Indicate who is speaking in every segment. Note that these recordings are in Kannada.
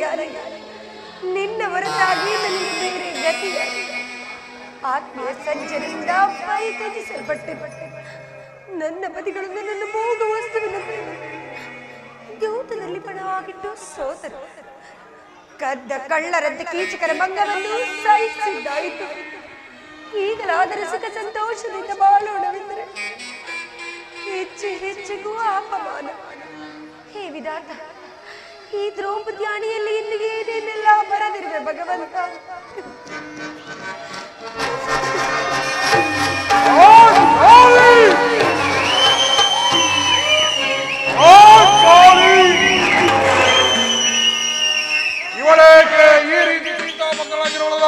Speaker 1: ಯಾರಿಗೆ ನಿನ್ನ ಹೊರತಾಗಿ ನನಗೆ ಬೇರೆ ಗತಿಯ ಆತ್ಮೀಯ ಸಜ್ಜನಿಂದ ಪರಿತ್ಯಜಿಸಲ್ಪಟ್ಟೆ. ನನ್ನ ಬದಿಗಳು ನನ್ನನ್ನು ಮೋಗ ವಸ್ತುವಿನಂತೆ ದ್ಯೂತದಲ್ಲಿ ಪಣವಾಗಿಟ್ಟು ಸೋತರು. ಕದ್ದ ಕಳ್ಳರಂತೆ ಕೀಚಕರ ಭಂಗವನ್ನು ಸಹಿಸಿದ್ದಾಯಿತು. ಈಗಲಾದರೆ ಸುಖ ಸಂತೋಷದಿಂದ ಬಾಳೋಣವೆಂದರೆ ಹೆಚ್ಚು ಹೆಚ್ಚಿಗೂ ಅಪಮಾನ. ಹೇ ವಿಧಾತ, ಈ ದ್ರೌಪದಿ ಅಣಿಯಲ್ಲಿ ಇನ್ನು ಏನೇನೆಲ್ಲ ಬರದಿರುವೆ ಭಗವಂತ.
Speaker 2: ಇವಳೇಕೆ ಈ ರೀತಿ ಚಿಂತಾಮಗ್ನಳಾಗಿರೋಳಲ್ಲ?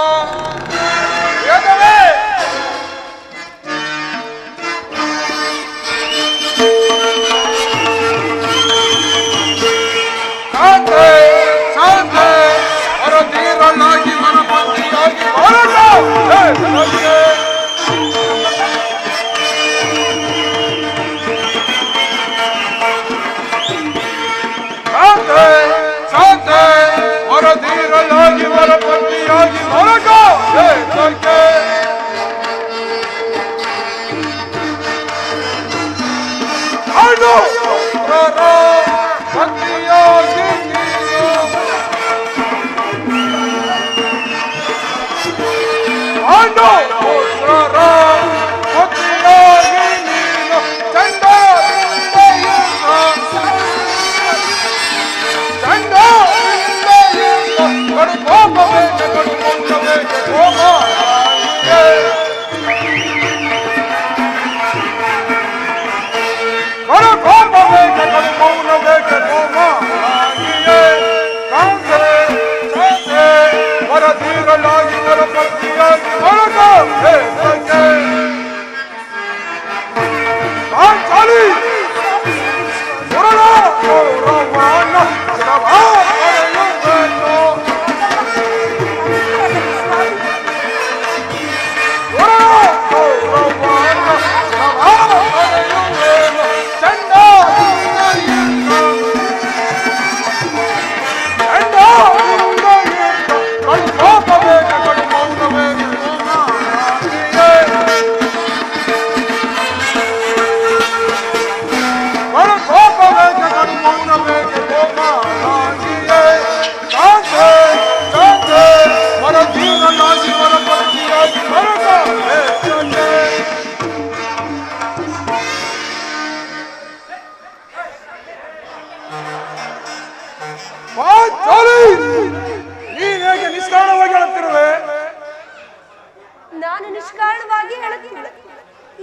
Speaker 1: ನಾನು ನಿಷ್ಕಾರಣವಾಗಿ ಹೇಳುತ್ತಿಲ್ಲ.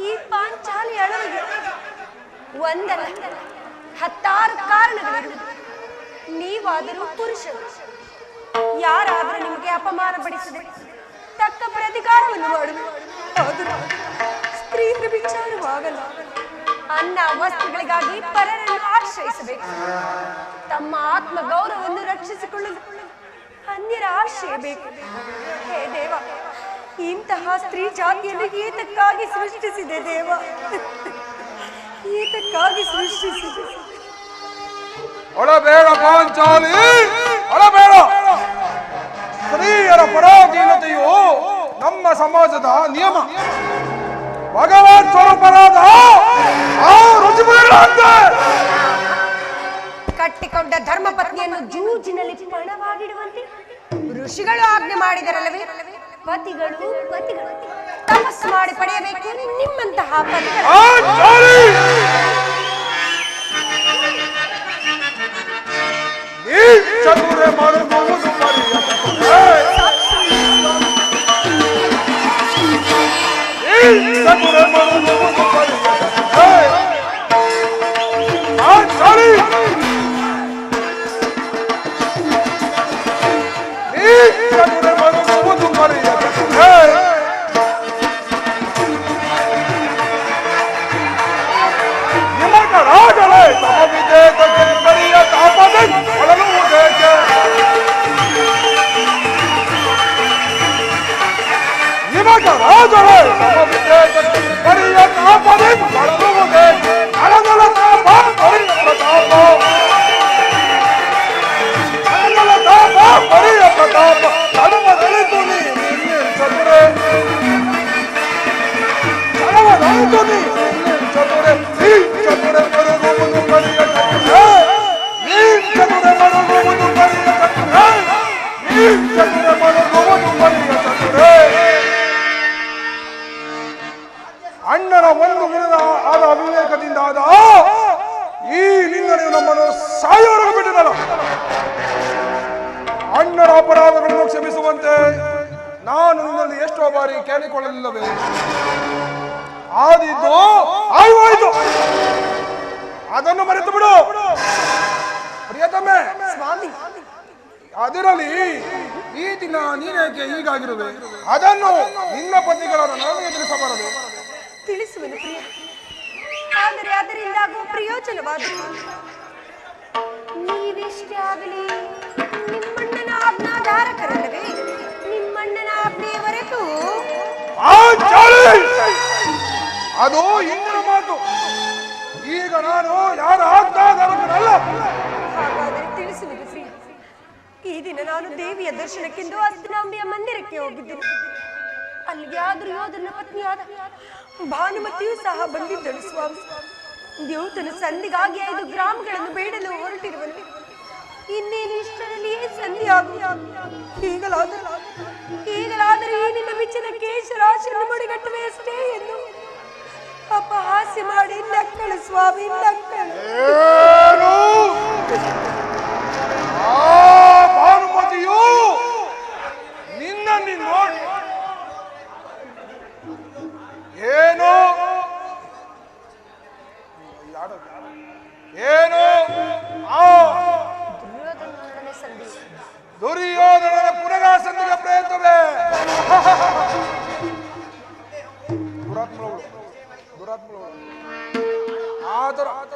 Speaker 1: ಈ ಪಾಂಚಾಲಿ ಅಳವಿಗೆ ಒಂದಲ್ಲ 10 ಕಾರಣಗಳಿರುವುದು. ನೀವಾದರೂ ಪುರುಷರು, ಯಾರಾದರೂ ನಿಮಗೆ ಅಪಮಾನ ಪಡಿಸದೆ ತಕ್ಕ ಪ್ರತಿಕಾರವನ್ನು ಮಾಡುವುದು. ಆದರೂ ಸ್ತ್ರೀಯರ ವಿಚಾರವಾಗಲ್ಲ. ಅನ್ನ ವಸ್ತುಗಳಿಗಾಗಿ ಪರರನ್ನು ಆಶ್ರಯಿಸಬೇಕು. ತಮ್ಮ ಆತ್ಮ ಗೌರವವನ್ನು ರಕ್ಷಿಸಿಕೊಳ್ಳಲು ಅನ್ಯರ ಆಶ್ರಯ ಬೇಕು. ಹೇ ದೇವ, ಇಂತಹ ಸ್ತ್ರೀ ಜಾತಿಯನ್ನು ಏತಕ್ಕಾಗಿ ಸೃಷ್ಟಿಸಿದೆ ದೇವ? ಏತಕ್ಕಾಗಿ ಸೃಷ್ಟಿಸಿದೆ?
Speaker 2: ಒಳಬೇಡ ಪಾಂಚಾಲಿ, ಒಳಬೇಡ. ಸ್ತ್ರೀಯರ ಪರಾಧೀನತೆಯು ನಮ್ಮ ಸಮಾಜದ ನಿಯಮ. ಭಗವಾನ್ ಸ್ವರೂಪರಾದ
Speaker 1: ಕಟ್ಟಿಕೊಂಡ ಧರ್ಮಪತ್ನಿಯನ್ನು ಜೂಜಿನಲ್ಲಿ ಪಣವಾಗಿಡುವಂತೆ ಋಷಿಗಳು ಆಜ್ಞೆ ಮಾಡಿದರಲ್ಲವೇ? ಪತಿಗಳು ತಪಸ್ಸು ಮಾಡಿ ಪಡೆಯಬೇಕು ನಿಮ್ಮಂತಹ ಪತಿಗಳು.
Speaker 2: ನಿಮ್ಮ ಪರಿಯ ಪ್ರತಾಪ ಧರ್ಮದಳಿತು ನೀ ಚತುರೆ ಧರ್ಮದಳಿತು ನೀ ಚತುರೆ ನೀ ಚತುರೆ ಮರುಗುವುದು ಪರಿಯ ಚತುರೆ ನೀ ಚತುರೆ ಮರುಗುವುದು ಪರಿಯ ಚತುರೆ ನೀ ಚತುರೆ ಮರುಗುವುದು ಪರಿಯ ಚತುರೆ. ಅಣ್ಣನ ಒಂದು ದಿನದ ಆದ ಅವಿವೇಕದಿಂದ ಆದ ಈ ನಿಂದನೆಯು ನಮ್ಮನ್ನು ಸಾಯೋವರೆಗೂ ಬಿಟ್ಟಿರಲ್ಲ. ಅಣ್ಣನ ಅಪರಾಧಗಳನ್ನು ಕ್ಷಮಿಸುವಂತೆ ನಾನು ನಿನ್ನಲ್ಲಿ ಎಷ್ಟೋ ಬಾರಿ ಕೇಳಿಕೊಳ್ಳಲಿಲ್ಲವೇ? ಆದಿದ್ದು ಆಯ್ತು, ಅದನ್ನು ಮರೆತು ಬಿಡು ಪ್ರಿಯತಮೆ. ಅದರಲ್ಲಿ ಈ ದಿನ ನೀನೇಕೆ ಹೀಗಾಗಿರುವೆ? ಅದನ್ನು ನಿನ್ನ ಪತಿಗಳಾದ ನನಗೆ ತಿಳಿಸಬಾರದು.
Speaker 1: ತಿಳಿಸುವೆನು ಪ್ರಿಯ, ಆದರೆ ಅದರಿಂದ ಆಗುವ ಪ್ರಯೋಜನವಾದರೂ ನೀವೆಷ್ಟೇ ಆಗಲಿ ನಿಮ್ಮಣ್ಣನ ಆಜ್ಞಾಧಾರಕರಲ್ಲವೇ? ನಿಮ್ಮಣ್ಣನ ಆಜ್ಞೆಯವರೆಗೂ
Speaker 2: ಅದು ಇಂದಿನ ಮಾತು. ಈಗ ನಾನು ಯಾರ ಆಜ್ಞಾಧಾರಕರಲ್ಲ.
Speaker 1: ಹಾಗಾದರೆ ತಿಳಿಸುವುದು ಪ್ರಿಯ, ಈ ದಿನ ನಾನು ದೇವಿಯ ದರ್ಶನಕ್ಕೆಂದು ಅರ್ಧನಾಂಬಿಯ ಮಂದಿರಕ್ಕೆ ಹೋಗಿದ್ದೇನೆ. ಅಲ್ಲಿಗೆ ಆದರೂ ಯೋಧನ ಪತ್ನಿಯಾದ ಭಾನುಮತಿಯೂ ಸಹ ಬಂದಿದ್ದಳು ಸ್ವಾಮಿ. ದೇವತನ ಸಂಧಿಗಾಗಿ 5 ಗ್ರಾಮಗಳನ್ನು ಬೇಡಲು ಹೊರಟಿರುವನು. ಇನ್ನೇನು ಇಷ್ಟರಲ್ಲಿಯೇ ಸಂಧಿ ಈಗಲಾದರೂ ಈ ನಿನ್ನ ಬಿಚ್ಚಿದ ಕೇಶರಾಶಿಯನ್ನು ಮುಡಿಗಟ್ಟುವೆ ಅಷ್ಟೇ ಎಂದು ಅಪಹಾಸ್ಯ ಮಾಡಿ ನಕ್ಕಳು ಸ್ವಾಮಿ, ನಕ್ಕಳು.
Speaker 2: ಭಾನುಮತಿಯು ನಿನ್ನ ನೋಡಿ ಏನು ಏನು ದುರ್ಯೋಧನನ ಪುನಃ ಸಂಧಿಗೆ ಪ್ರಯತ್ನವೇ?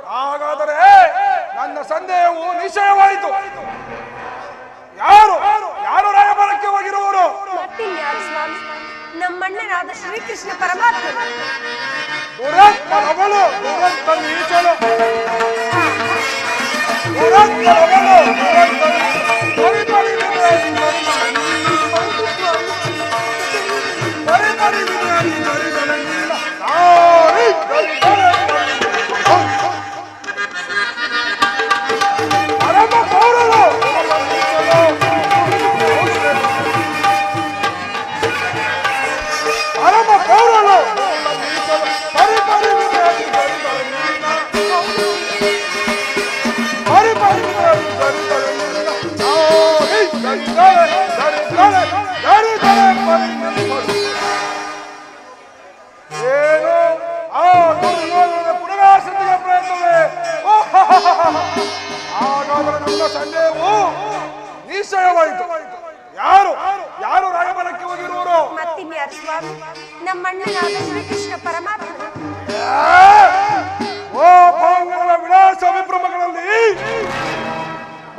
Speaker 2: ಹಾಗಾದರೆ ನನ್ನ ಸಂದೇಹವು ನಿಶ್ಚಯವಾಯಿತು. ಯಾರು ಯಾರು ರಾಯಭಾರಕ್ಕೆ ಹೋಗಿರುವರು?
Speaker 1: ನಮ್ಮಣ್ಣನಾದ ಶ್ರೀಕೃಷ್ಣ ಪರಮಾತ್ಮ.
Speaker 2: ಏನು ಪುನಃ ಸಂಧಿಗೆ ಪ್ರಯತ್ನವೇ? ಹಾಗಾದರೆ ನನ್ನ ಸಂದೇಹವು ನಿಶ್ಚಯವಾಯಿತು. ಯಾರು ಯಾರು ರಾಯಭಾರಕ್ಕೆ ಹೋಗಿರುವರು?
Speaker 1: ಮತ್ತಿನ್ಯಾರು ಸ್ವಾಮಿ? ನಮ್ಮಣ್ಣನಾದ ಶ್ರೀಕೃಷ್ಣ ಪರಮಾತ್ಮ.
Speaker 2: ಪಾಂಗಗಳ ವಿಳಾಸ ವಿಭ್ರಮಗಳಲ್ಲಿ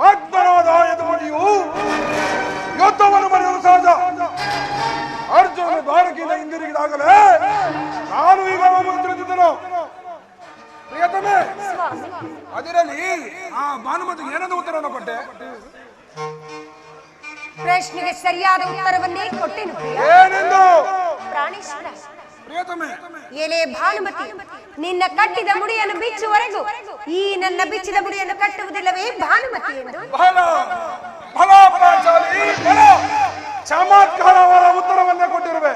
Speaker 2: ಮಗ್ನನಾದ ಯದುಮಣಿಯು ಯುದ್ಧವನ್ನು ಮರೆಯಲು ಸಹಜ. ಅರ್ಜುನ ದ್ವಾರಕೆಯಿಂದ ಹಿಂದಿರುಗಿದಾಗಲೇ ನಾನು ಈಗ ತಿಳಿದಿದ್ದನು. ಪ್ರಿಯತಮೆ, ಅದರಲ್ಲಿ ಆ ಭಾನುಮತಿಗೆ ಏನದು ಉತ್ತರವನ್ನು ಕೊಟ್ಟೆ?
Speaker 1: ಪ್ರಶ್ನೆಗೆ ಸರಿಯಾದ ಉತ್ತರವನ್ನೇ ಕೊಟ್ಟೆನು.
Speaker 2: ಏನೆಂದು?
Speaker 1: ಪ್ರಾಣೇಶ್ವರ,
Speaker 2: ಪ್ರಿಯತಮೆ,
Speaker 1: ಎಲೆ ಭಾನುಮತಿ, ನಿನ್ನ ಕಟ್ಟಿದ ಮುಡಿಯನ್ನು ಬಿಚ್ಚುವರೆಗೂ ಈ ನನ್ನ ಬಿಚ್ಚಿದ ಮುಡಿಯನ್ನು ಕಟ್ಟುವುದಿಲ್ಲವೇ ಭಾನುಮತಿ ಎಂದು?
Speaker 2: ಫಲ ಪ್ರಾಚಾಲಿ, ಫಲ ಚಮತ್ಕಾರವಾದ ಉತ್ತರವನ್ನೇ ಕೊಟ್ಟಿರುವೆ.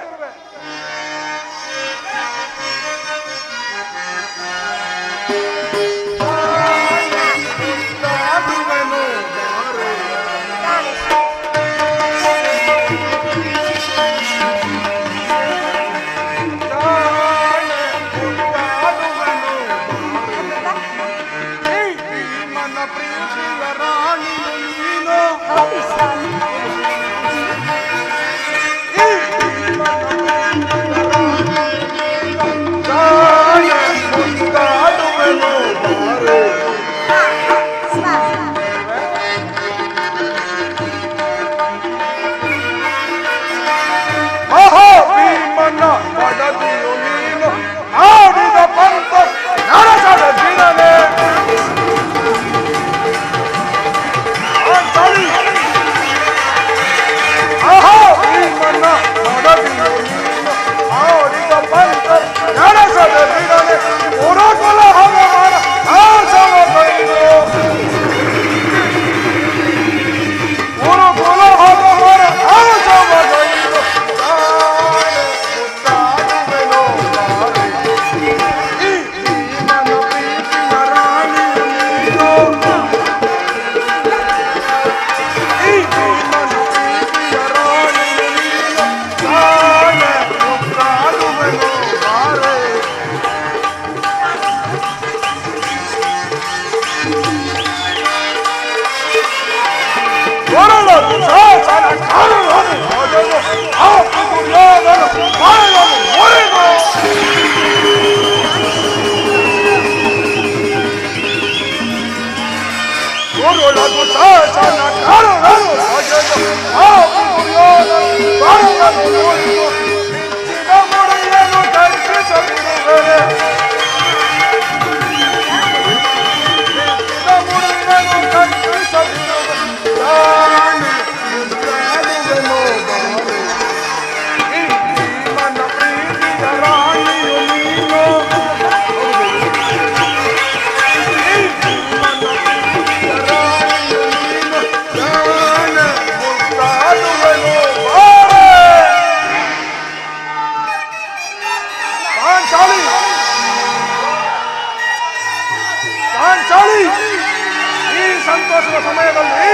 Speaker 2: ಈ ಸಂತೋಷದ ಸಮಯದಲ್ಲಿ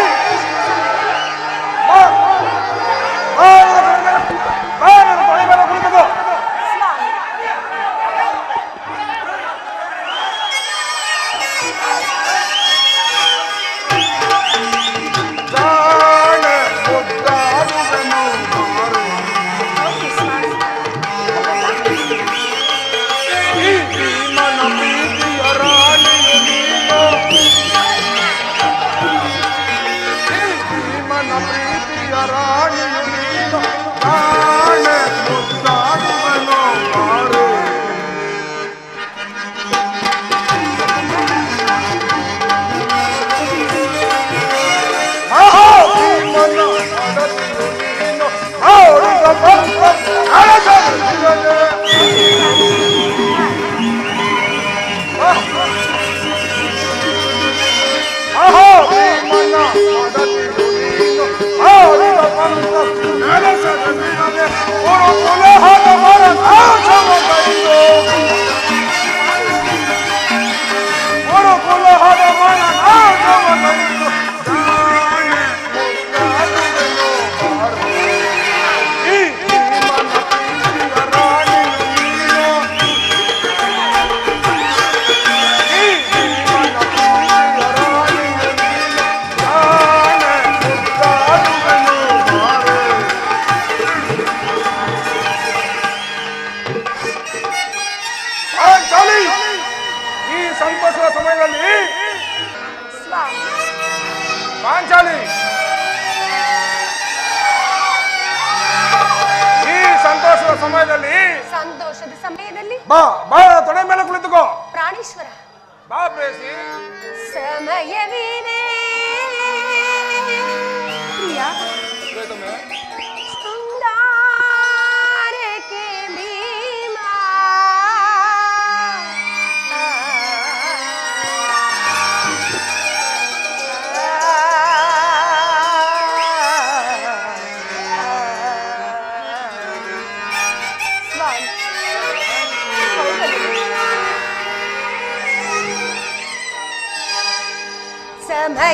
Speaker 2: ಕುಳಿತುಕೋ. ಸಂತೋಷದ ಸಮಯದಲ್ಲಿ ಪಾಂಚಾಲಿ, ಈ ಸಂತೋಷದ ಸಮಯದಲ್ಲಿ ಬಾ ಬಾ ತೊಡೆ ಮೇಲೆ ಕುಳಿತುಕೋ.
Speaker 1: ಪ್ರಾಣೇಶ್ವರ
Speaker 2: ಬಾ ಪ್ರೇಸಿ.
Speaker 1: ಸಮಯವಿದೆ ಪ್ರಿಯ ಶೃಂಗಾರಕ್ಕೆ ಭೀಮಾ ಸಮಯ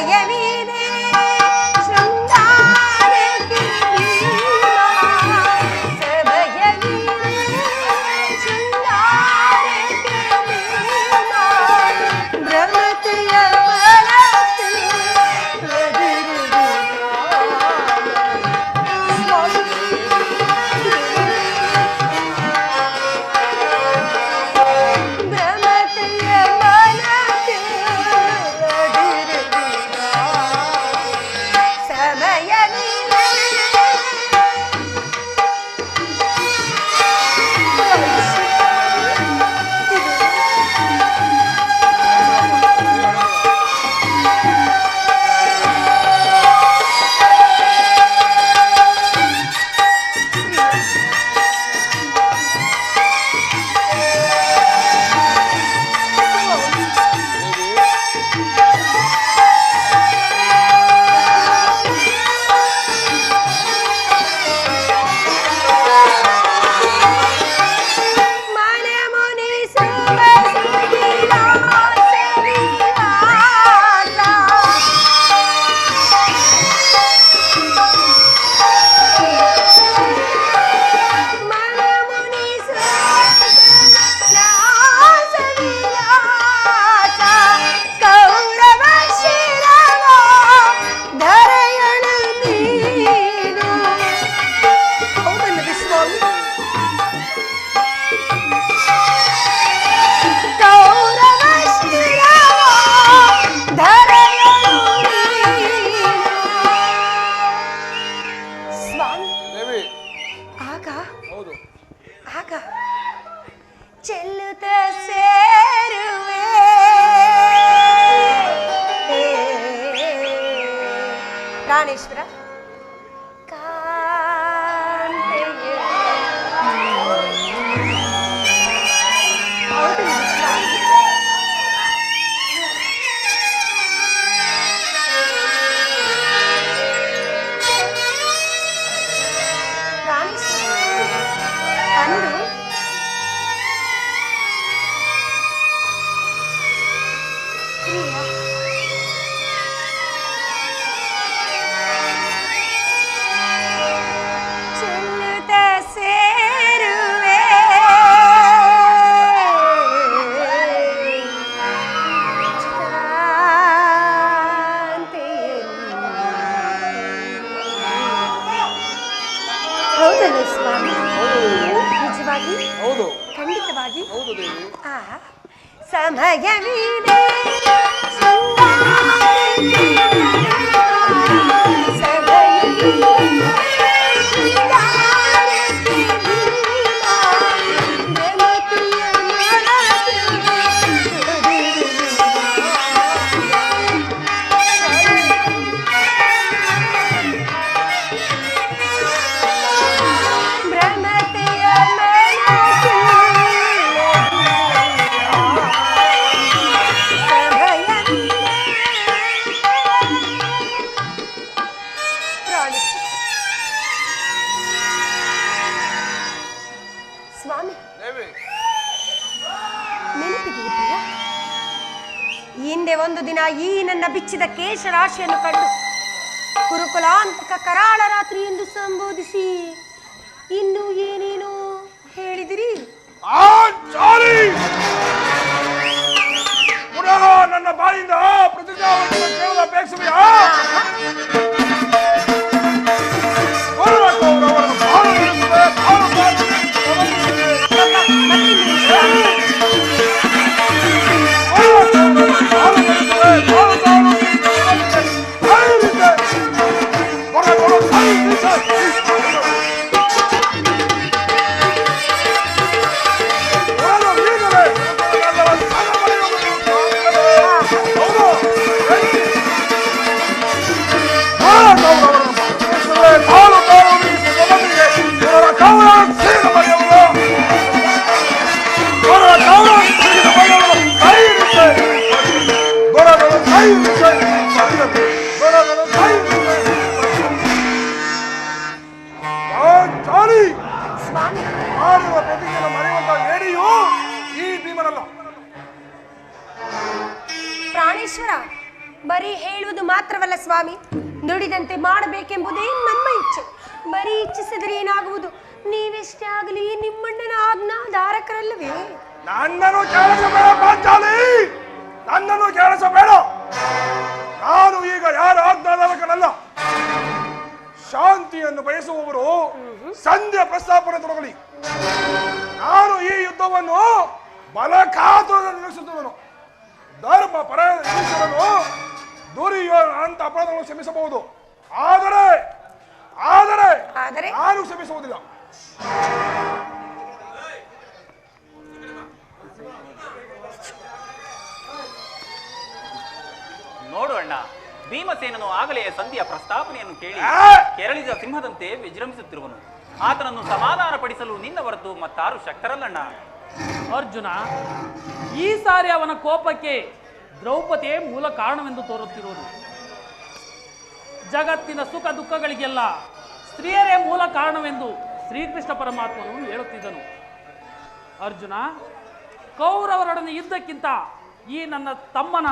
Speaker 1: ಪ್ರಾಣೇಶ್ವರ ಕಾಂತೆಯೇ ಖಂಡಿತವಾಗಿ ಸಮಯವಿದೆ ಸ್ವಾಮಿ ನೆನಪಿದೆಯಾ? ಹಿಂದೆ ಒಂದು ದಿನ ಈ ನನ್ನ ಬಿಚ್ಚಿದ ಕೇಶ ರಾಶಿಯನ್ನು ಕಂಡು ಕುರುಕುಲಾಂತಕ ಕರಾಳ ರಾತ್ರಿ ಎಂದು ಸಂಬೋಧಿಸಿ ಇನ್ನು ಏನೇನೋ ಹೇಳಿದಿರಿ.
Speaker 2: ಪುನಃ ನನ್ನ ಬಾಯಿಂದ ಪ್ರತಿಜ್ಞಾವನ್ನು ಕೇಳಲು ಅಪೇಕ್ಷೆಯಾ?
Speaker 1: ಪ್ರಾಣೇಶ್ವರ, ಬರೀ ಹೇಳುವುದು ಮಾತ್ರವಲ್ಲ ಸ್ವಾಮಿ, ನುಡಿದಂತೆ ಮಾಡಬೇಕೆಂಬುದೇ ನಮ್ಮ ಇಚ್ಛೆ. ಬರೀ ಇಚ್ಛಿಸಿದರೆ ಏನಾಗುವುದು? ನೀವೆಷ್ಟೇ ಆಗಲಿ ನಿಮ್ಮಣ್ಣನ ಆಜ್ಞಾಧಾರಕರಲ್ಲವೇ?
Speaker 2: ನನ್ನನ್ನು ಕೇಳಿಸಬೇಡ ಪಾಂಚಾಲಿ, ನನ್ನನ್ನು ಕೇಳಿಸಬೇಡ. ನಾನು ಈಗ ಯಾರ ಆಜ್ಞಾಧಾರಕನಲ್ಲ. ಶಾಂತಿಯನ್ನು ಬಯಸುವವರು ಸಂಧ್ಯಾ ಪ್ರಸ್ತಾಪನೆ ತೊಡಗಲಿ. ನಾನು ಈ ಯುದ್ಧವನ್ನು ಬಲಕಾತುರದಿಂದ ನಿಲ್ಲಿಸುತ್ತೇನೆ. ಧರ್ಮ ಪರಮೇಶ್ವರನು ದುರ್ಯೋಧನ ಅಂತ ಅಪರಾಧವನ್ನು ಕ್ಷಮಿಸಬಹುದು, ಆದರೆ ಆದರೆ ನಾನು ಕ್ಷಮಿಸುವುದಿಲ್ಲ.
Speaker 3: ನೋಡು ಅಣ್ಣ, ಭೀಮಸೇನನು ಆಗಲೇ ಸಂಧಿಯ ಪ್ರಸ್ತಾಪನೆಯನ್ನು ಕೇಳಿ ಕೆರಳಿದ ಸಿಂಹದಂತೆ ವಿಜೃಂಭಿಸುತ್ತಿರುವನು. ಆತನನ್ನು ಸಮಾಧಾನ ಪಡಿಸಲು ನಿನ್ನ ಹೊರತು ಮತ್ತಾರು ಶಕ್ತರಲ್ಲಣ್ಣ.
Speaker 4: ಅರ್ಜುನ, ಈ ಸಾರಿ ಅವನ ಕೋಪಕ್ಕೆ ದ್ರೌಪದಿಯೇ ಮೂಲ ಕಾರಣವೆಂದು ತೋರುತ್ತಿರುವುದು. ಜಗತ್ತಿನ ಸುಖ ದುಃಖಗಳಿಗೆಲ್ಲ ಸ್ತ್ರೀಯರೇ ಮೂಲ ಕಾರಣವೆಂದು ಶ್ರೀಕೃಷ್ಣ ಪರಮಾತ್ಮನು ಹೇಳುತ್ತಿದ್ದನು. ಅರ್ಜುನ, ಕೌರವರೊಡನೆ ಯುದ್ಧಕ್ಕಿಂತ ಈ ನನ್ನ ತಮ್ಮನ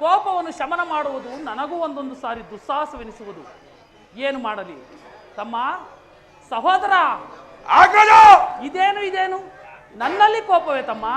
Speaker 4: ಕೋಪವನ್ನು ಶಮನ ಮಾಡುವುದು ನನಗೂ ಒಂದೊಂದು ಸಾರಿ ದುಸ್ಸಾಹಸವೆನಿಸುವುದು. ಏನು ಮಾಡಲಿ ತಮ್ಮ? ಸಹೋದರ, ಇದೇನು ನನ್ನಲ್ಲಿ ಕೋಪವೇ ತಮ್ಮ?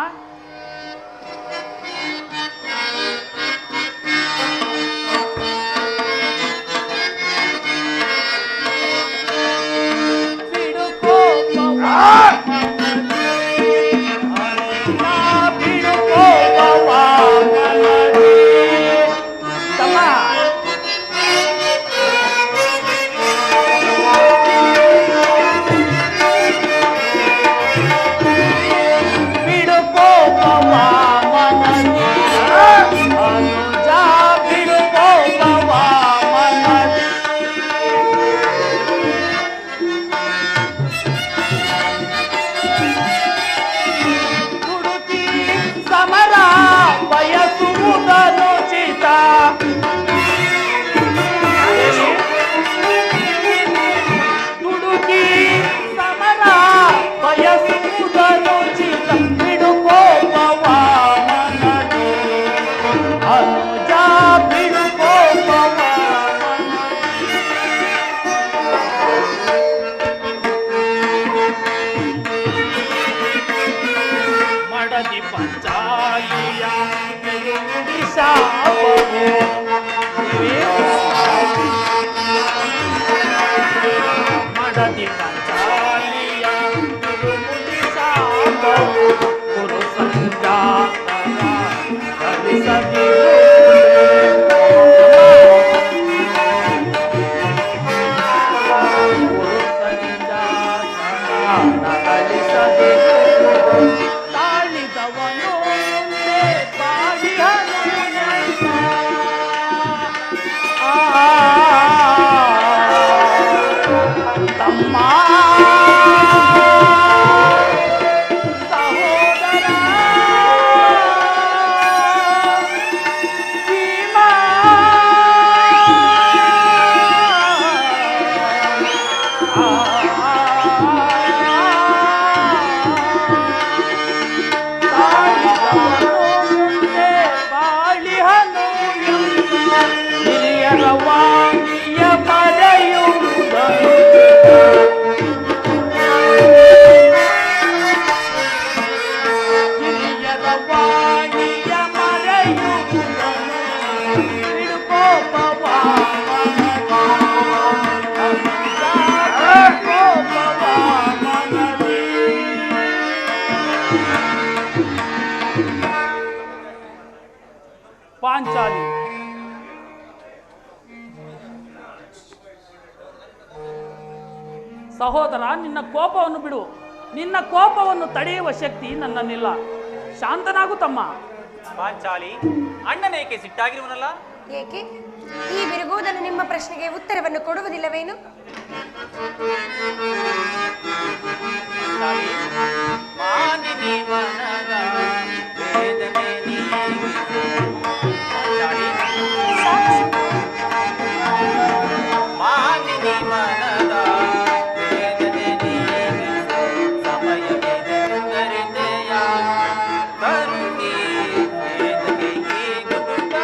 Speaker 4: ತಮ್ಮ ಸಹೋದರ ಭೀಮ ಮುಂದೆ ಬಾಳಿಹನು ಹಿರಿಯರ ವಾಣಿಯ ಮರೆಯುವುದನು ಹಿರಿಯರ ವಾಣಿಯ ಮರೆಯುವುದನು ಬಿಡುಕೋಪವ ಮನದಿ ಪಾಂಚಾಲಿ ಸಹೋದರ, ನಿನ್ನ ಕೋಪವನ್ನು ಬಿಡು. ನಿನ್ನ ಕೋಪವನ್ನು ತಡೆಯುವ ಶಕ್ತಿ ನನ್ನನ್ನಿಲ್ಲ. ಶಾಂತನಾಗು ತಮ್ಮ.
Speaker 3: ಪಾಂಚಾಲಿ, ಅಣ್ಣನೇಕೆ ಸಿಟ್ಟಾಗಿರುವನಲ್ಲ?
Speaker 1: ಏಕೆ ಈ ಬಿರುಗೋದಲು ನಿಮ್ಮ ಪ್ರಶ್ನೆಗೆ ಉತ್ತರವನ್ನು ಕೊಡುವುದಿಲ್ಲವೇನು?
Speaker 3: ಪಾಂಚಾಲಿ, ಮಾನಿನಿ ಮನದ ವೇದನೆ ನೀಗಿಸು. ಪಾಂಚಾಲಿ, ಮಾನಿನಿ ಮನದ ವೇದನೆ ನೀಗಿಸು. ಸಮಯವಿದೆಂದರಿದೆಯ ಕರುಣಿ ವೇದನೆ ಈಗುತ್ತ.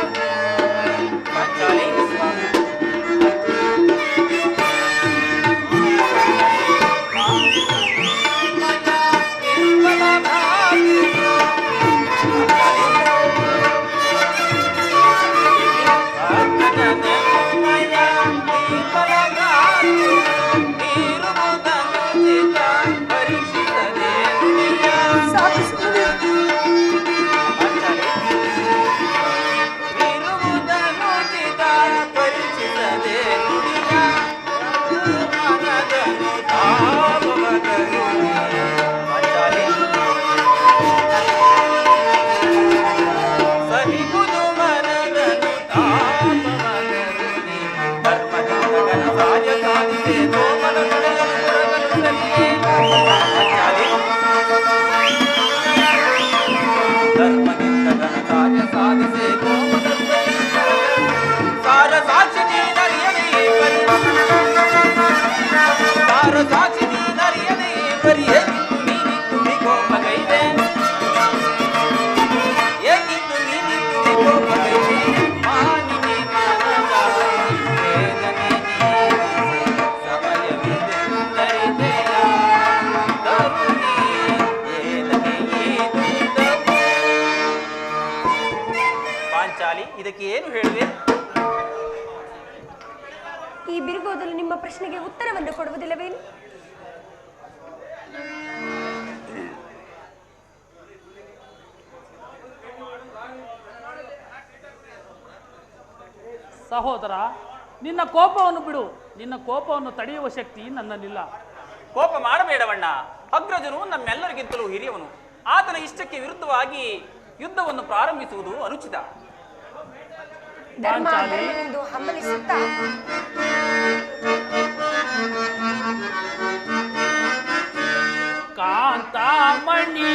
Speaker 3: ಪಾಂಚಾಲಿ, ಇದಕ್ಕೆ ಏನು ಹೇಳಿದೆ?
Speaker 1: ಈ ಬಿರುಗೋದಲು ನಿಮ್ಮ ಪ್ರಶ್ನೆಗೆ ಉತ್ತರವನ್ನು ಕೊಡುವುದಿಲ್ಲವೇನು?
Speaker 4: ಸಹೋದರ, ನಿನ್ನ ಕೋಪವನ್ನು ಬಿಡು. ನಿನ್ನ ಕೋಪವನ್ನು ತಡೆಯುವ ಶಕ್ತಿ ನನ್ನಲ್ಲಿಲ್ಲ.
Speaker 3: ಕೋಪ ಮಾಡಬೇಡವಣ್ಣ. ಅಗ್ರಜನು ನಮ್ಮೆಲ್ಲರಿಗಿಂತಲೂ ಹಿರಿಯವನು. ಆತನ ಇಷ್ಟಕ್ಕೆ ವಿರುದ್ಧವಾಗಿ ಯುದ್ಧವನ್ನು ಪ್ರಾರಂಭಿಸುವುದು ಅನುಚಿತ.
Speaker 1: ಧರ್ಮವೆಂದು ಹಂಬಲಿಸುತ್ತಾ
Speaker 4: ಕಾಂತಾಮಣಿ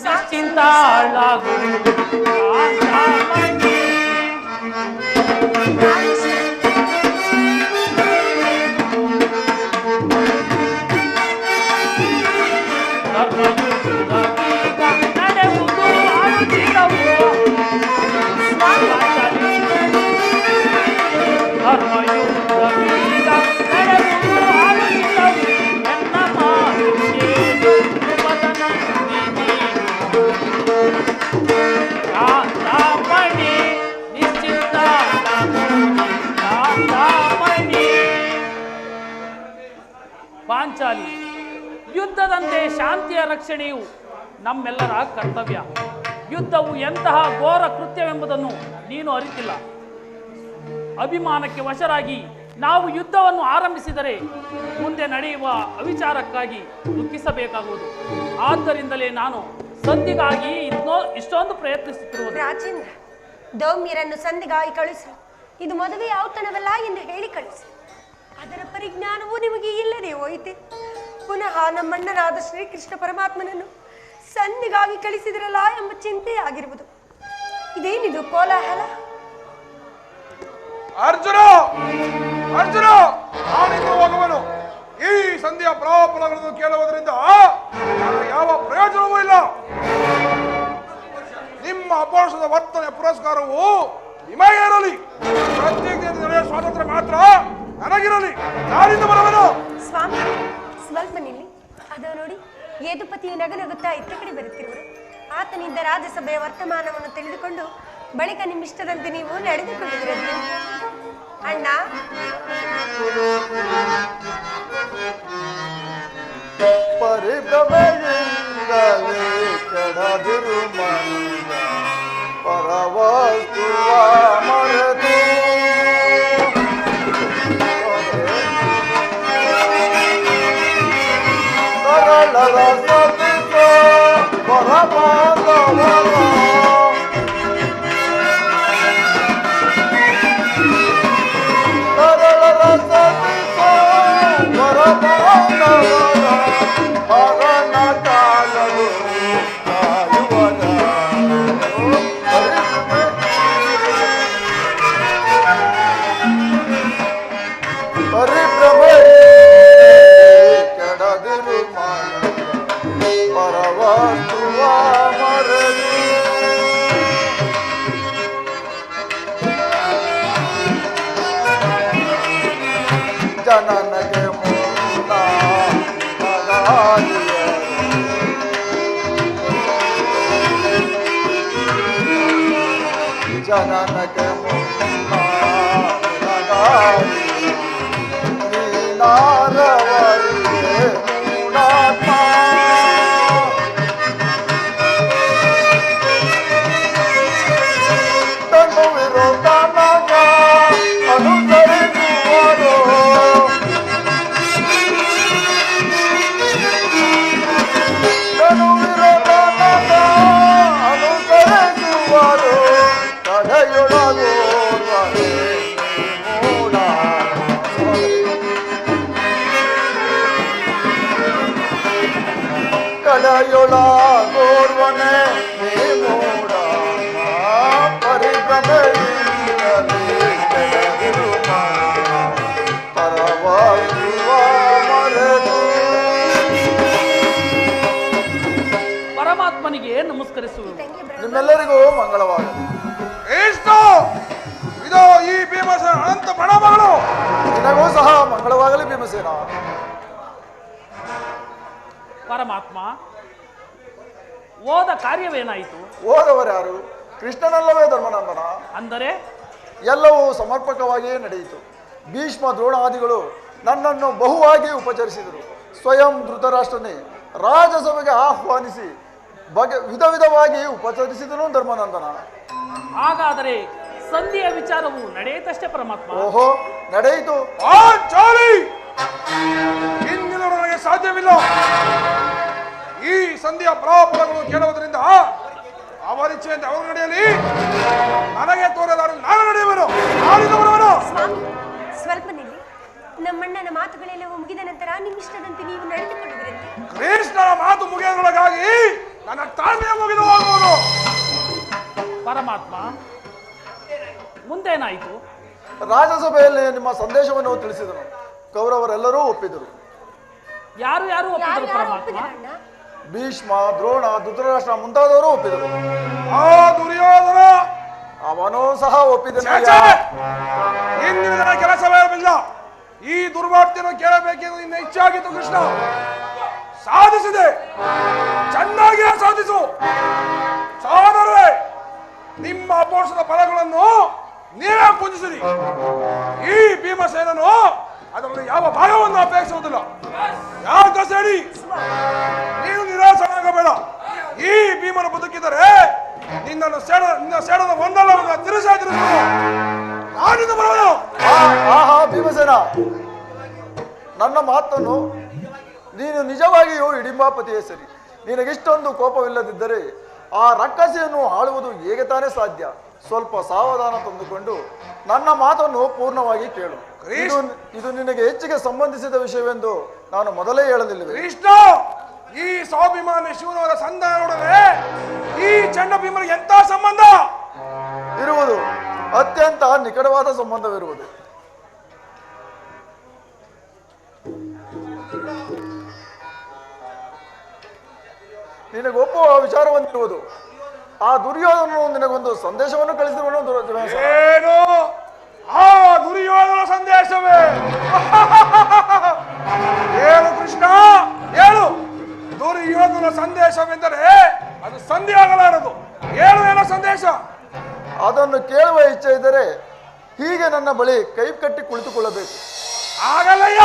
Speaker 4: ನಿಶ್ಚಿಂತಾಳಾಗು. ಕಾಂತಾಮಣಿ ನಡೆಯುವುದು ಅನುಚಿತವು. ಧರ್ಮಯುದ್ಧವೀಗ ನಡೆಯುವುದು ಅನುಚಿತವು. ಎನ್ನ ಮಾತೇನು ಧ್ರುವದನ ನೀನು. ಕಾಂತಾಮಣಿ ನಿಶ್ಚಿಂತಾಳಾಗು. ಕಾಂತಾಮಣಿ. ಪಾಂಚಾಲಿ, ಯುದ್ಧದಂತೆ ಶಾಂತಿಯ ರಕ್ಷಣೆಯು ನಮ್ಮೆಲ್ಲರ ಕರ್ತವ್ಯ. ಯುದ್ಧವು ಎಂತಹ ಘೋರ ಕೃತ್ಯವೆಂಬುದನ್ನು ನೀನು ಅರಿತಿಲ್ಲ. ಅಭಿಮಾನಕ್ಕೆ ವಶರಾಗಿ ನಾವು ಯುದ್ಧವನ್ನು ಆರಂಭಿಸಿದರೆ ಮುಂದೆ ನಡೆಯುವ ಅವಿಚಾರಕ್ಕಾಗಿ ದುಃಖಿಸಬೇಕಾಗುವುದು. ಆದ್ದರಿಂದಲೇ ನಾನು ಸಂಧಿಗಾಗಿ ಇಷ್ಟೊಂದು ಪ್ರಯತ್ನಿಸುತ್ತಿರುವುದು.
Speaker 1: ರಾಜೇಂದ್ರ, ದೌಮ್ಯರನ್ನು ಸಂಧಿಗಾಗಿ ಕಳುಹಿಸಲು ಇದು ಮದುವೆ ಔತಣವಲ್ಲ ಎಂದು ಹೇಳಿ ಕಳಿಸಿ. ಅದರ ಪರಿಜ್ಞಾನವೂ ನಿಮಗೆ ಇಲ್ಲದೆ ಹೋಯಿತೆ. ಪುನಃ ನಮ್ಮಣ್ಣನಾದ ಶ್ರೀಕೃಷ್ಣ ಪರಮಾತ್ಮನನ್ನು ಸಂಧಿಗಾಗಿ ಕಳಿಸಿದ್ರಲ್ಲ ಎಂಬ ಚಿಂತೆ ಆಗಿರುವುದು. ಇದೇನಿದು ಕೋಲಾಹಲ?
Speaker 2: ಅರ್ಜುನ ಅರ್ಜುನ, ನಾನಿನ್ನು ಹೋಗುವನು. ಈ ಸಂಧಿಯ ಫಲಾಫಲಗಳನ್ನು ಕೇಳುವುದರಿಂದ ನನಗೆ ಯಾವ ಪ್ರಯೋಜನವೂ ಇಲ್ಲ. ನಿಮ್ಮ ಅಪೋಷದ ವರ್ತನೆ ಪುರಸ್ಕಾರವು ನಿಮಗೆ ಇರಲಿ. ಪ್ರತ್ಯೇಕ ನಡೆಯುವ ಸ್ವಾತಂತ್ರ್ಯ ಮಾತ್ರ ನನಗಿರಲಿ. ನಾನಿಂದ ಬರುವನು.
Speaker 1: ಸ್ವಾಮಿ, ಸ್ವಲ್ಪ ನಿಲ್ಲಿ. ಅದು ನೋಡಿ, ಯದುಪತಿಯು ನಗುನಗುತ್ತಾ ಇತ್ತ ಕಡೆ ಬರುತ್ತಿರುವರು. ಆತನಿಂದ ರಾಜ್ಯಸಭೆಯ ವರ್ತಮಾನವನ್ನು ತಿಳಿದುಕೊಂಡು ಬಳಿಕ ನಿಮ್ಮಿಷ್ಟದಂತೆ ನೀವು ನಡೆದುಕೊಂಡಿದ್ದೀರಿ. ಅಣ್ಣ,
Speaker 5: ಪರಿಭ್ರಮೆಯಿಂದಲೇ ಕೆಡದಿರು ಮನ ಪರವಸ್ತುವ ಮರೆತು ಸರಳರ ಸತಿಸೋ ಪರಮಾನವರ ಸರಳರ ಸತಿಸೋ ಪರಮಾನವರ ಮಗನ ಕಾಲಲು ಕಾಯುವನ ಪರಿಭ್ರಮೆ ಕೆಡದಿರು ಪರವಸ್ತುವ ಮರೆದು ಜನನಗೆ ಮುನ್ನ ಜನನಗೆ ಮುನ್ನ ನೀನಾರವರಿಗೆ ಮೂಢಾತ್ಮ ತನು ವಿರೋಧನಗ ಅನುಸರಿಸುವರು ತನು ವಿರೋಧನಗ ಅನುಸರಿಸುವರು ಕಡೆಯೊಳಗೋರ್ವರೆ ಮೂಢ ಕಡೆಯೊಳಗೋರ್ವನೆ ಮೂಢ ಪರಿಭ್ರಮೆಯಿಂದಲೇ ಕೆಡದಿರು ಪರವಸ್ತುವ ಮರೆತು.
Speaker 4: ಪರಮಾತ್ಮನಿಗೆ ನಮಸ್ಕರಿಸುವುದು.
Speaker 5: ನಿಮ್ಮೆಲ್ಲರಿಗೂ ಮಂಗಳವಾಗಲಿ.
Speaker 2: ಎಷ್ಟು ಇದು ಈ ಭೀಮಸೇನ ಅನಂತ ಪ್ರಣಾಮಗಳು.
Speaker 5: ನಿನಗೂ ಸಹ ಮಂಗಳವಾಗಲಿ ಭೀಮಸೇನ.
Speaker 4: ಪರಮಾತ್ಮ, ಓದ ಕಾರ್ಯವೇನಾಯಿತು?
Speaker 5: ಓದವರ್ಯಾರು? ಕೃಷ್ಣನಲ್ಲವೇ ಧರ್ಮನಂದನ.
Speaker 4: ಅಂದರೆ
Speaker 5: ಎಲ್ಲವೂ ಸಮರ್ಪಕವಾಗಿಯೇ ನಡೆಯಿತು. ಭೀಷ್ಮ ದ್ರೋಣಾದಿಗಳು ನನ್ನನ್ನು ಬಹುವಾಗಿ ಉಪಚರಿಸಿದರು. ಸ್ವಯಂ ಧೃತರಾಷ್ಟ್ರನೇ ರಾಜಸಭೆಗೆ ಆಹ್ವಾನಿಸಿ ವಿಧ ವಿಧವಾಗಿ ಉಪಚರಿಸಿದನು ಧರ್ಮನಂದನ.
Speaker 4: ಹಾಗಾದರೆ ಸಂಧಿಯ ವಿಚಾರವು ನಡೆಯಿತಷ್ಟೇ ಪರಮಾತ್ಮ.
Speaker 5: ಓಹೋ, ನಡೆಯಿತು.
Speaker 2: ಇಂದಿನ ನನಗೆ ಸಾಧ್ಯವಿಲ್ಲ. ಈ ಸಂಧಿಯ ಫಲಾಫಲಗಳು ಕೇಳುವುದರಿಂದ ಅವರಿಚ್ಛೆಯಂತೆ ಅವರು ನಡೆಯಲಿ. ನನಗೆ ತೋರದಾರು ನಾನು ನಡೆಯುವನು. ನಾನಿಂದ ಬರುವನು.
Speaker 1: ಸ್ವಾಮಿ, ಸ್ವಲ್ಪ ನಿಲ್ಲಿ. ನಮ್ಮಣ್ಣನ ಮಾತುಗಳೆಲ್ಲವೂ ಮುಗಿದ ನಂತರ ನಿಮ್ಮಿಷ್ಟದಂತೆ ನೀವು ನಡೆದುಕೊಂಡಿದ್ದೀರಂತೆ.
Speaker 2: ಕೃಷ್ಣನ ಮಾತು ಮುಗಿಯೋದ್ರೊಳಗಾಗಿ ನನ್ನ ತಾಳ್ಮೆಯ ಮುಗಿದು ಹೋಗುವುದು.
Speaker 4: ಪರಮಾತ್ಮ, ಮುಂದೇನಾಯಿತು?
Speaker 5: ರಾಜಸಭೆಯಲ್ಲಿ ನಿಮ್ಮ ಸಂದೇಶವನ್ನು ತಿಳಿಸಿದನು. ಕೌರವರೆಲ್ಲರೂ ಒಪ್ಪಿದರು.
Speaker 4: ಯಾರು ಯಾರು ಒಪ್ಪಿದರು ಪರಮಾತ್ಮ?
Speaker 1: ಒಪ್ಪಿದರಣ್ಣ?
Speaker 5: ಭೀಷ್ಮ, ದ್ರೋಣ, ಧೃತರಾಷ್ಟ್ರ ಮುಂತಾದವರು ಒಪ್ಪಿದರು.
Speaker 2: ಆ ದುರ್ಯೋಧನ
Speaker 5: ಅವನೂ ಸಹ ಒಪ್ಪಿದನು.
Speaker 2: ಇಂದಿನ ನನ್ನ ಕೆಲಸವೇನಿಲ್ಲ. ಈ ದುರ್ವಾರ್ತೆಯನ್ನು ಕೇಳಬೇಕೆಂದು ನಿನ್ನ ಇಚ್ಛೆ ಆಗಿತ್ತು ಕೃಷ್ಣ. ಸಾಧಿಸಿದೆ, ಚೆನ್ನಾಗಿಯೇ ಸಾಧಿಸು. ಸಹೋದರರೇ, ನಿಮ್ಮ ಅಪೋಷದ ಫಲಗಳನ್ನು ನೀವೇ ಪೂಜಿಸಿರಿ. ಈ ಭೀಮಸೇನನು ಅದರಲ್ಲಿ ಯಾವ ಭಾಗವನ್ನು ಅಪೇಕ್ಷಿಸುವುದಿಲ್ಲ. ಯಾಕ ಸೇಡಿ ನೀನು ನಿರಾಸನಾಗಬೇಡ. ಈ ಭೀಮನು ಬದುಕಿದರೆ ನಿನ್ನ ಸೇಡದ ಒಂದಲ್ಲ ತಿರುಗಿಸುವುದು. ನಾನಿಂದ ಬರುವನು.
Speaker 5: ಆಹಾ ಭೀಮಸೇನ, ನನ್ನ ಮಾತನ್ನು ನೀನು ನಿಜವಾಗಿಯೂ ಹಿಡಿಂಬಾಪತಿಯೇ ಸರಿ. ನಿನಗಿಷ್ಟೊಂದು ಕೋಪವಿಲ್ಲದಿದ್ದರೆ ಆ ರಕ್ಕಸಿಯನ್ನು ಆಳುವುದು ಹೇಗೆ ತಾನೇ ಸಾಧ್ಯ? ಸ್ವಲ್ಪ ಸಾವಧಾನ ತಂದುಕೊಂಡು ನನ್ನ ಮಾತನ್ನು ಪೂರ್ಣವಾಗಿ ಕೇಳು. ಇದು ನಿನಗೆ ಹೆಚ್ಚಿಗೆ ಸಂಬಂಧಿಸಿದ ವಿಷಯವೆಂದು ನಾನು ಮೊದಲೇ ಹೇಳಲಿಲ್ಲವೇ?
Speaker 2: ಕೃಷ್ಣ, ಈ ಸ್ವಾಭಿಮಾನಿ ಶಿವನವರ ಸಂಧಾನದೊಡನೆ ಈ ಚಂಡ ಭೀಮನಿಗೆ ಎಂತ ಸಂಬಂಧ
Speaker 5: ಇರುವುದು? ಅತ್ಯಂತ ನಿಕಟವಾದ ಸಂಬಂಧವಿರುವುದು. ನಿನಗೊಪ್ಪುವ ವಿಚಾರವಂತಿರುವುದು. ಆ ದುರ್ಯೋಧನನು ನಿನಗೊಂದು ಸಂದೇಶವನ್ನು ಕಳಿಸಿರುವನು.
Speaker 2: ಏನು? ಆ ದುರ್ಯೋಧನ ಸಂದೇಶವೇ? ಹೇಳು ಕೃಷ್ಣ, ಹೇಳು. ದುರ್ಯೋಧನ ಸಂದೇಶವೆಂದರೆ ಅದು ಸಂಧಿ ಆಗಲಾರದು. ಹೇಳು, ಏನೋ ಸಂದೇಶ?
Speaker 5: ಅದನ್ನು ಕೇಳುವ ಇಚ್ಛೆ ಇದ್ದರೆ ಹೀಗೆ ನನ್ನ ಬಳಿ ಕೈ ಕಟ್ಟಿ ಕುಳಿತುಕೊಳ್ಳಬೇಕು.
Speaker 2: ಆಗಲ್ಲಯ್ಯ,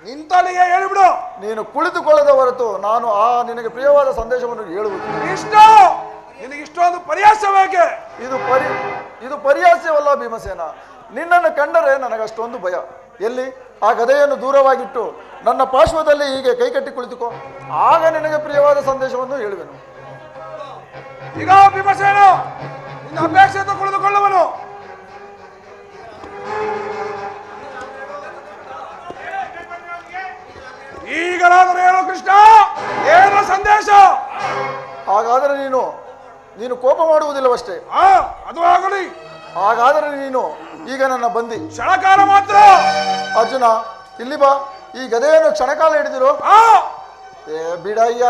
Speaker 2: ನಿಂತಲ್ಲಿಗೆ ಹೇಳಿಬಿಡು.
Speaker 5: ನೀನು ಕುಳಿತುಕೊಳ್ಳದ ಹೊರತು ನಾನು ಆ ನಿನಗೆ ಪ್ರಿಯವಾದ ಸಂದೇಶವನ್ನು ಹೇಳುವುದು.
Speaker 2: ಕೃಷ್ಣ, ನಿನಗೆ ಇಷ್ಟೊಂದು ಪರ್ಯಾಸವೇಕೆ?
Speaker 5: ಇದು ಪರ್ಯಾಸವಲ್ಲ ಭೀಮಸೇನ. ನಿನ್ನನ್ನು ಕಂಡರೆ ನನಗಷ್ಟೊಂದು ಭಯ. ಎಲ್ಲಿ ಆ ಗದೆಯನ್ನು ದೂರವಾಗಿಟ್ಟು ನನ್ನ ಪಾರ್ಶ್ವದಲ್ಲಿ ಹೀಗೆ ಕೈಕಟ್ಟಿ ಕುಳಿತುಕೋ, ಆಗ ನಿನಗೆ ಪ್ರಿಯವಾದ ಸಂದೇಶವನ್ನು ಹೇಳುವೆನು.
Speaker 2: ಈಗ ಭೀಮಸೇನ, ನಿನ್ನ ಅಪೇಕ್ಷೆಯನ್ನು ಕುಳಿತುಕೊಳ್ಳುವನು. ಈಗಲಾದರೂ ಹೇಳು ಕೃಷ್ಣ, ಏನು ಸಂದೇಶ?
Speaker 5: ಹಾಗಾದರೆ ನೀನು ಕೋಪ ಮಾಡುವುದಿಲ್ಲವಷ್ಟೇ?
Speaker 2: ಅದು ಆಗಲಿ.
Speaker 5: ಹಾಗಾದರೆ ನೀನು ಈಗ ನನ್ನ ಬಂದಿ.
Speaker 2: ಕ್ಷಣಕಾಲ ಮಾತ್ರ.
Speaker 5: ಅರ್ಜುನ, ಇಲ್ಲಿ ಬಾ. ಈ ಗದೆಯನ್ನು ಕ್ಷಣಕಾಲ ಹಿಡಿದಿರು. ಬಿಡಯ್ಯ.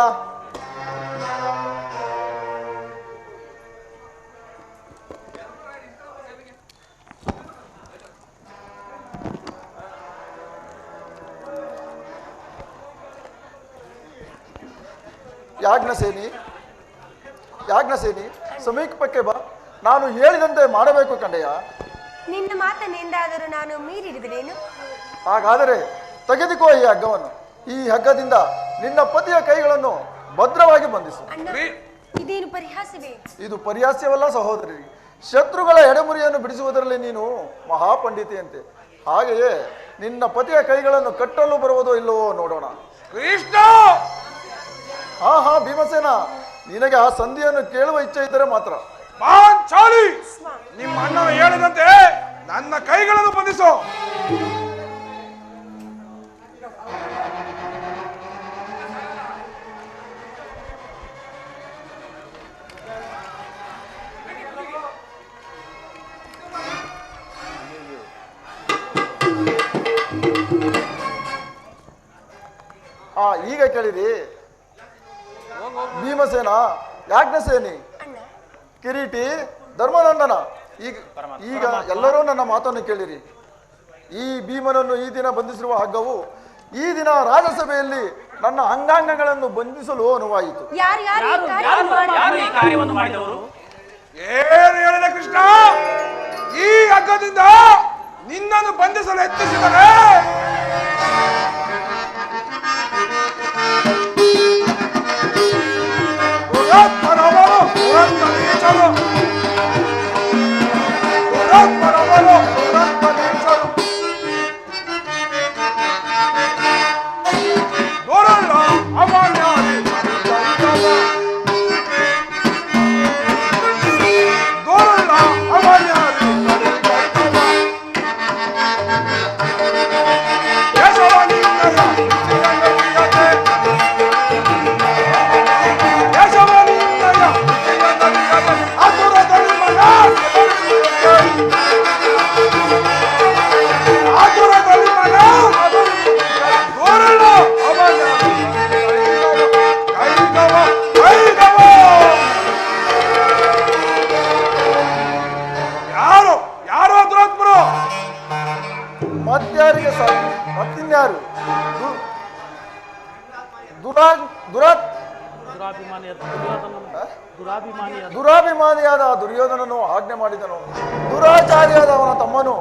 Speaker 5: ಯಾಜ್ಞಸೇನಿ, ಸಮೀಪಕ್ಕೆ ಬಾ. ನಾನು ಹೇಳಿದಂತೆ ಮಾಡಬೇಕು ಕಂಡೆಯ.
Speaker 1: ನಿನ್ನ ಮಾತನ್ನೆಂದಾದರೂ ನಾನು ಮೀರಿರುವೆನೇನು?
Speaker 5: ಹಾಗಾದರೆ ತೆಗೆದುಕೋ ಈ ಹಗ್ಗವನ್ನು. ಈ ಹಗ್ಗದಿಂದ ನಿನ್ನ ಪತಿಯ ಕೈಗಳನ್ನು ಭದ್ರವಾಗಿ ಬಂಧಿಸು.
Speaker 1: ಇದೇನು ಪರಿಹಾಸವೇ?
Speaker 5: ಇದು ಪರಿಹಾಸ್ಯವಲ್ಲ ಸಹೋದರಿ. ಶತ್ರುಗಳ ಎಡೆಮುರಿಯನ್ನು ಬಿಡಿಸುವುದರಲ್ಲಿ ನೀನು ಮಹಾಪಂಡಿತೆಯಂತೆ. ಹಾಗೆಯೇ ನಿನ್ನ ಪತಿಯ ಕೈಗಳನ್ನು ಕಟ್ಟಲು ಬರುವುದೋ ಇಲ್ಲವೋ ನೋಡೋಣ.
Speaker 2: ಕೃಷ್ಣ,
Speaker 5: ಹಾ ಭೀಮಸೇನ, ನಿನಗೆ ಆ ಸಂಧಿಯನ್ನು ಕೇಳುವ ಇಚ್ಛೆ ಇದ್ದರೆ ಮಾತ್ರ.
Speaker 2: ಪಾಂಚಾಲಿ, ನಿಮ್ಮ ಅಣ್ಣನ ಹೇಳಿದಂತೆ ನನ್ನ ಕೈಗಳನ್ನು ಬಂಧಿಸು.
Speaker 5: ಈಗ ಕೇಳಿರಿ ಭೀಮಸೇನ, ಯಾಜ್ಞಸೇನಿ, ಕಿರೀಟಿ, ಧರ್ಮನಂದನ, ಈಗ ಎಲ್ಲರೂ ನನ್ನ ಮಾತನ್ನು ಕೇಳಿರಿ. ಈ ಭೀಮನನ್ನು ಈ ದಿನ ಬಂಧಿಸಿರುವ ಹಗ್ಗವು ಈ ದಿನ ರಾಜಸಭೆಯಲ್ಲಿ ನನ್ನ ಅಂಗಾಂಗಗಳನ್ನು ಬಂಧಿಸಲು ಅನುವಾಯಿತು.
Speaker 2: ಏನು ಹೇಳಿದೆ ಕೃಷ್ಣ? ಈ ಹಗ್ಗದಿಂದ ನಿನ್ನನ್ನು ಬಂಧಿಸಲು ಯತ್ನಿಸಿದರೆ
Speaker 5: ಮತ್ತಿನ್ಯಾರು? ದುರಾಭಿಮಾನಿಯಾದ ದುರ್ಯೋಧನನು ಆಜ್ಞೆ ಮಾಡಿದನು. ದುರಾಚಾರಿಯಾದ ಅವನ ತಮ್ಮನು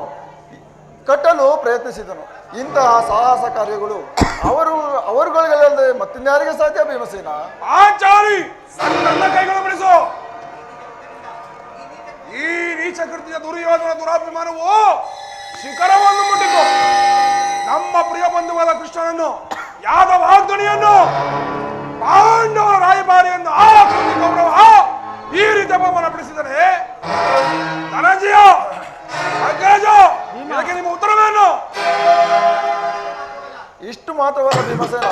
Speaker 5: ಕಟ್ಟಲು ಪ್ರಯತ್ನಿಸಿದನು. ಇಂತಹ ಸಾಹಸ ಕಾರ್ಯಗಳು ಅವರುಗಳಿಗಲ್ಲದೆ ಮತ್ತಿನ್ಯಾರಿಗೆ ಸಾಧ್ಯ ಭೀಮಸೇನ?
Speaker 2: ಆಚಾರಿ, ನನ್ನ ಕೈಗಳು ಬಿಡಿಸು. ಈ ನೀಚ ಕೃತ್ಯ ದುರ್ಯೋಧನ ದುರಾಭಿಮಾನವು ಶಿಖರವನ್ನು ಮುಟ್ಟಿತು. ನಮ್ಮ ಪ್ರಿಯ ಬಂಧುವಾದ ಕೃಷ್ಣನನ್ನು, ಯಾದವ ಧ್ವನಿಯನ್ನು, ಪಾಂಡವ ರಾಯಭಾರಿಯನ್ನು, ಆ ಗೌರವ ಈ ರೀತಿ ಅಪಮಾನ ಪಡಿಸಿದರೆ ಧನಂಜಯ, ಅಗ್ರಜ, ಇದಕ್ಕೆ ನಿಮ್ಮ ಉತ್ತರವೇನು?
Speaker 5: ಇಷ್ಟು ಮಾತ್ರವಲ್ಲ ಭೀಮಸೇನ,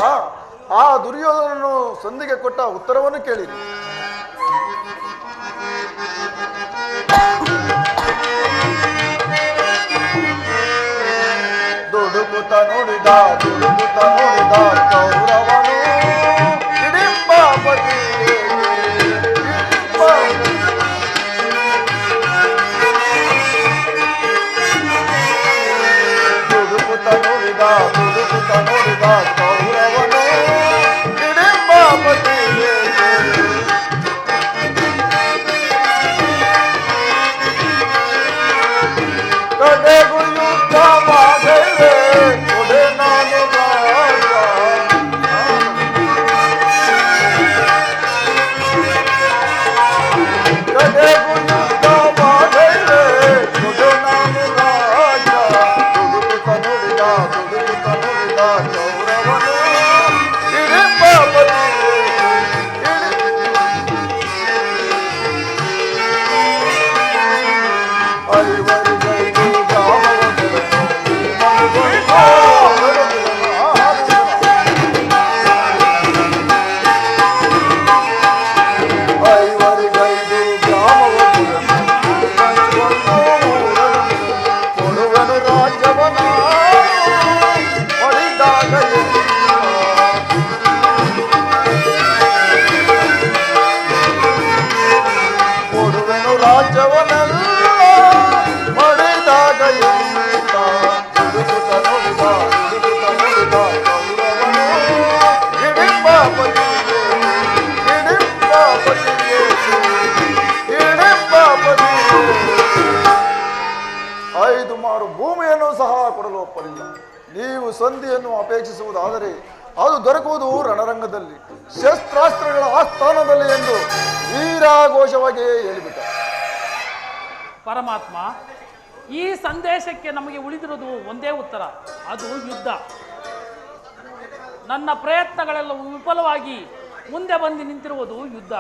Speaker 5: ಆ ದುರ್ಯೋಧನನು ಸಂಧಿಗೆ ಕೊಟ್ಟ ಉತ್ತರವನ್ನು ಕೇಳಿರಿ. ದುಡುಕುತ್ತ ನೋಡಿದ ಕೌರವನು ಹಿಡಿಂಬಾಪತಿ ದುಡುಕುತ್ತ ನೋಡಿದ ಕೌರವನು ಹಿಡಿಂಬಾಪತಿ ಕಡೆಗೂ ಯುದ್ಧ ಮಾಡಿದೆ ಕೊಡೆ ನಾನು ರಾಜ. ಕಡೆಗೂ ಯುದ್ಧ ಮಾಡಿದೆ ಕೊಡೆ ನಾನು ರಾಜ. ದುಡುಕುತ್ತ ನೋಡಿದ ಕೌರವನು ಹಿಡಿಂಬಾಪತಿ ಭೂಮಿಯನ್ನು ಸಹ ಕೊಡಲು ಒಪ್ಪಲಿಲ್ಲ. ನೀವು ಸಂಧಿಯನ್ನು ಅಪೇಕ್ಷಿಸುವುದಾದರೆ ಅದು ದೊರಕುವುದು ರಣರಂಗದಲ್ಲಿ, ಶಸ್ತ್ರಾಸ್ತ್ರಗಳ ಆಸ್ಥಾನದಲ್ಲಿ ಎಂದು ವೀರಾಘೋಷವಾಗಿ ಹೇಳಿಬಿಟ್ಟ.
Speaker 4: ಪರಮಾತ್ಮ, ಈ ಸಂದೇಶಕ್ಕೆ ನಮಗೆ ಉಳಿದಿರುವುದು ಒಂದೇ ಉತ್ತರ, ಅದು ಯುದ್ಧ. ನನ್ನ ಪ್ರಯತ್ನಗಳೆಲ್ಲವೂ ವಿಫಲವಾಗಿ ಮುಂದೆ ಬಂದು ನಿಂತಿರುವುದು ಯುದ್ಧ.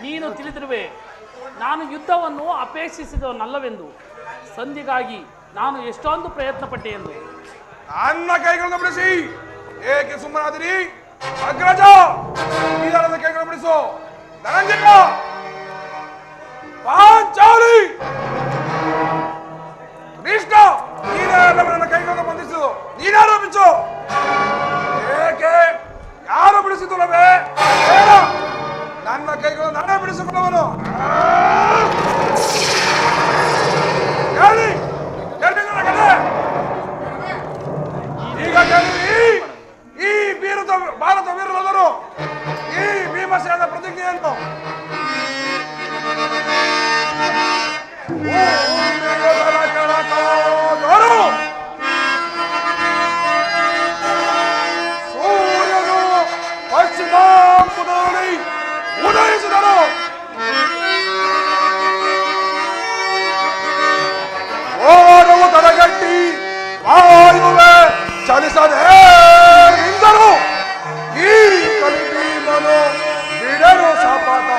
Speaker 4: ನೀನು ತಿಳಿದಿರುವೆ, ನಾನು ಯುದ್ಧವನ್ನು ಅಪೇಕ್ಷಿಸಿದವನಲ್ಲವೆಂದು. ಸಂಧಿಗಾಗಿ ನಾನು ಎಷ್ಟೊಂದು ಪ್ರಯತ್ನ ಪಟ್ಟೆ ಎಂದು.
Speaker 2: ನನ್ನ ಕೈಗಳನ್ನು ಬಿಡಿಸಿ ಏಕೆ ಸುಮ್ಮನಾದಿರಿ? ಅಗ್ರಜ, ಈ ದಳದ ಕೈಗಳನ್ನು ಬಿಡಿಸು. ಧನಂಜಯ, ಪಾಂಚಾಲಿ, ಕೃಷ್ಣ, ನನ್ನ ಕೈಗಳನ್ನು ಬಂಧಿಸು. ನೀನಾರೋಪಿಸು. ಏಕೆ? ಯಾರು ಬಿಡಿಸಿದಲ್ಲವೇ? ನನ್ನ ಕೈಗಳನ್ನು ನಾನೇ ಬಿಡಿಸಿಕೊಳ್ಳುವನು. ಈಗ ಈ ಭಾರತ ವೀರರೆಲ್ಲರೂ ಈ ಭೀಮಸೇನ ಪ್ರತಿಜ್ಞೆಯನ್ನು ಸೂರ್ಯನು ಪಶ್ಚಿಮಾಂಬುದಲ್ಲಿ ಉದಯಿಸಿದರು. ಓಡವು ತಡೆಗಟ್ಟಿ ವಾಯುವೆ ಚಲಿಸದೆ ಇಂದರು. ಈ ಕಲಿಭೀಮನು ಬಿಡರು ಸಪಾಟ.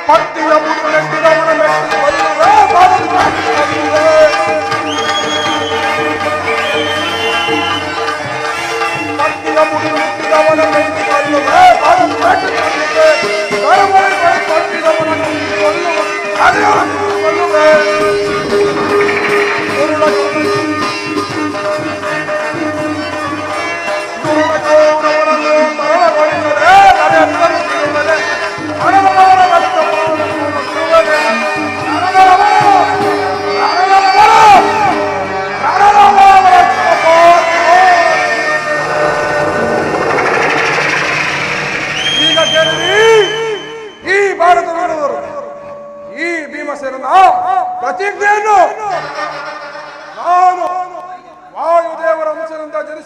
Speaker 2: ಪಟ್ಟಿಯ ಮುಟ್ಟಿದವನ ಮೆಟ್ಟಿ ಬರುವೆ ಭಾರತ ಪಟ್ಟಿಯ ಮುಟ್ಟಿದವನ ಮೆಟ್ಟಿ ಬರುವೆ ಭಾರತ ಪಟ್ಟಿದವನನ್ನು ಕೊಲ್ಲುವೆ. ಕೌರವರನ್ನು ಮರಣಗೊಳಿಸದೆ ನಡೆಯುತ್ತದೆ.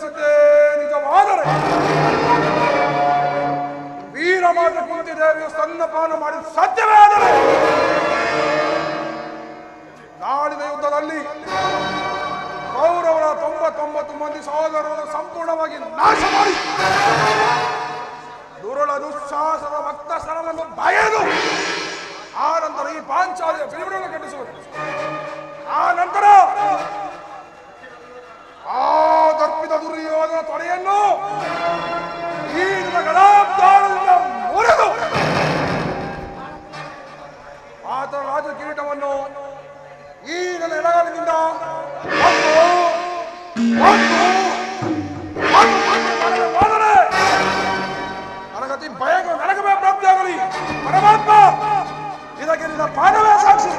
Speaker 2: ಘಟಿಸಿದ್ದೇ ನಿಜವಾದರೆ ವೀರಮಾತೆ ಕುಂತಿದೇವಿಯು ಸ್ತನ್ಯಪಾನ ಮಾಡಿ ಸತ್ಯವೇ ಆದರೆ ನಾಡಿನ ಯುದ್ಧದಲ್ಲಿ ಕೌರವರ 99 ಮಂದಿ ಸಹೋದರರನ್ನು ಸಂಪೂರ್ಣವಾಗಿ ನಾಶ ಮಾಡಿ ದುರುಳ ದುಶ್ಶಾಸನ ಭಕ್ತ ಸ್ಥಳವನ್ನು ಬಯದು ಆ ನಂತರ ಈ ಪಾಂಚಾಲಿಯ ಬಿಡುಗಡೆ ಘಟಿಸುವುದು. ಆ ನಂತರ ಆ ದರ್ಪಿತ ದುರ್ಯೋಧನ ತೊಡೆಯನ್ನು ಈ ಗದಾಬ್ದಾರದಿಂದ ಮುರಿದು ಆತನ ರಾಜ ಕಿರೀಟವನ್ನು ಈ ನನ್ನ ಎಡಗಾಲಿನಿಂದ ಹೋದರೆ ನನಗತಿ ಭಯಂಕರ ನರಕವೇ ಪ್ರಾಪ್ತಿಯಾಗಲಿ. ಪರಮಾತ್ಮ ಇದಕ್ಕೆ ನಿನ್ನ ಪಾದವೇ ಸಾಕ್ಷಿ.